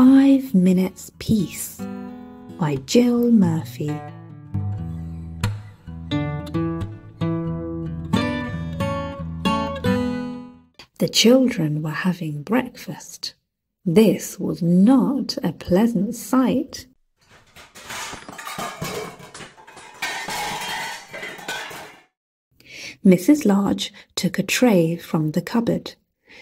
5 Minutes Peace by Jill Murphy. The children were having breakfast. This was not a pleasant sight. Mrs. Large took a tray from the cupboard.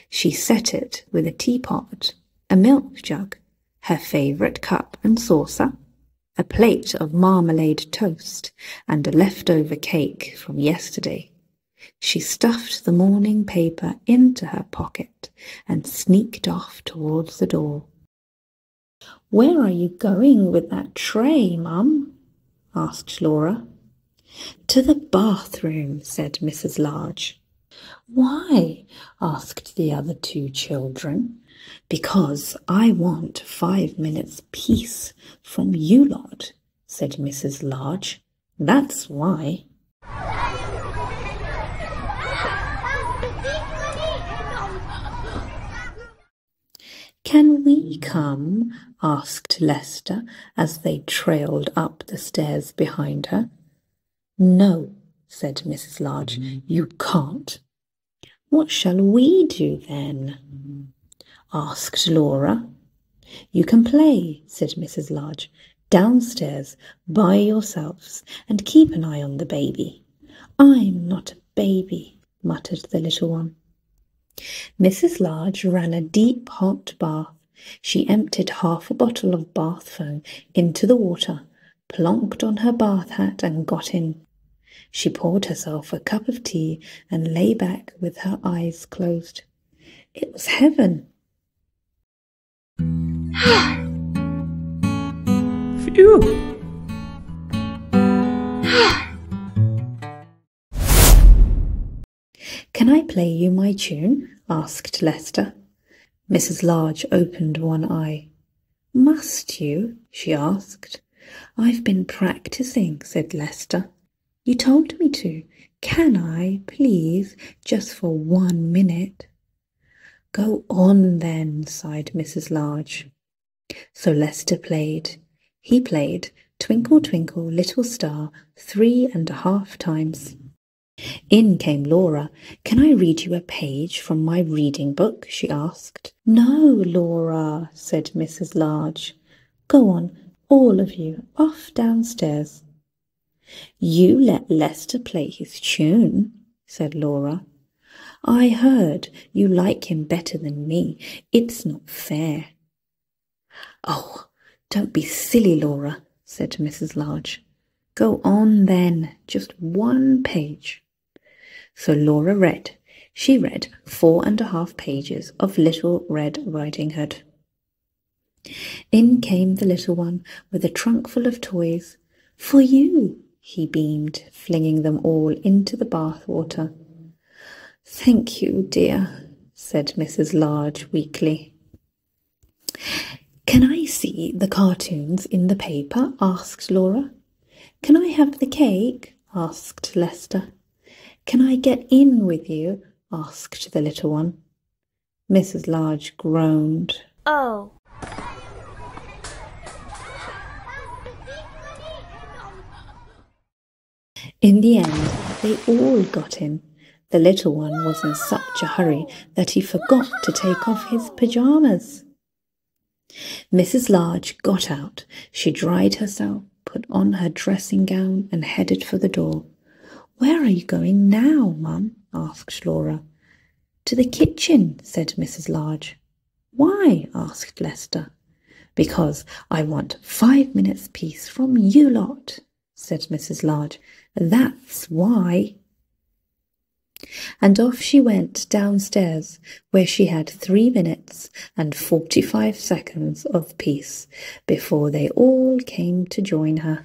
She set it with a teapot, a milk jug, her favourite cup and saucer, a plate of marmalade toast, and a leftover cake from yesterday. She stuffed the morning paper into her pocket and sneaked off towards the door. "Where are you going with that tray, Mum?" asked Laura. "To the bathroom," said Mrs. Large. "Why?" asked the other two children. "Because I want 5 minutes peace from you lot," said Mrs. Large. "That's why." "Can we come?" asked Lester as they trailed up the stairs behind her. "No," said Mrs. Large, "you can't." "What shall we do then?" asked Laura. "You can play," said Mrs. Large, "downstairs by yourselves, and keep an eye on the baby." "I'm not a baby," muttered the little one. Mrs. Large ran a deep hot bath. She emptied half a bottle of bath foam into the water, plonked on her bath hat and got in. She poured herself a cup of tea and lay back with her eyes closed. It was heaven. Phew! "Can I play you my tune?" asked Lester. Mrs. Large opened one eye. "Must you?" she asked. "I've been practicing," said Lester. "You told me to. Can I, please, just for 1 minute?" "Go on then," sighed Mrs. Large. So Lester played. He played "Twinkle, Twinkle, Little Star" 3.5 times. In came Laura. "Can I read you a page from my reading book?" she asked. "No, Laura," said Mrs. Large. "Go on, all of you, off downstairs." "You let Lester play his tune," said Laura. "I heard you like him better than me. It's not fair." "Oh, don't be silly, Laura," said Mrs. Large. "Go on then, just 1 page." So Laura read. She read 4.5 pages of Little Red Riding Hood. In came the little one with a trunk full of toys. "For you," he beamed, flinging them all into the bath water. "Thank you, dear," said Mrs. Large weakly. "Can I see the cartoons in the paper?" asked Laura. "Can I have the cake?" asked Lester. "Can I get in with you?" asked the little one. Mrs. Large groaned. "Oh." In the end, they all got in. The little one was in such a hurry that he forgot to take off his pyjamas. Mrs. Large got out. She dried herself, put on her dressing gown, and headed for the door. "Where are you going now, Mum?" asked Laura. "To the kitchen," said Mrs. Large. "Why?" asked Lester. "Because I want 5 minutes peace from you lot," said Mrs. Large. "That's why." And off she went downstairs, where she had 3 minutes and 45 seconds of peace before they all came to join her.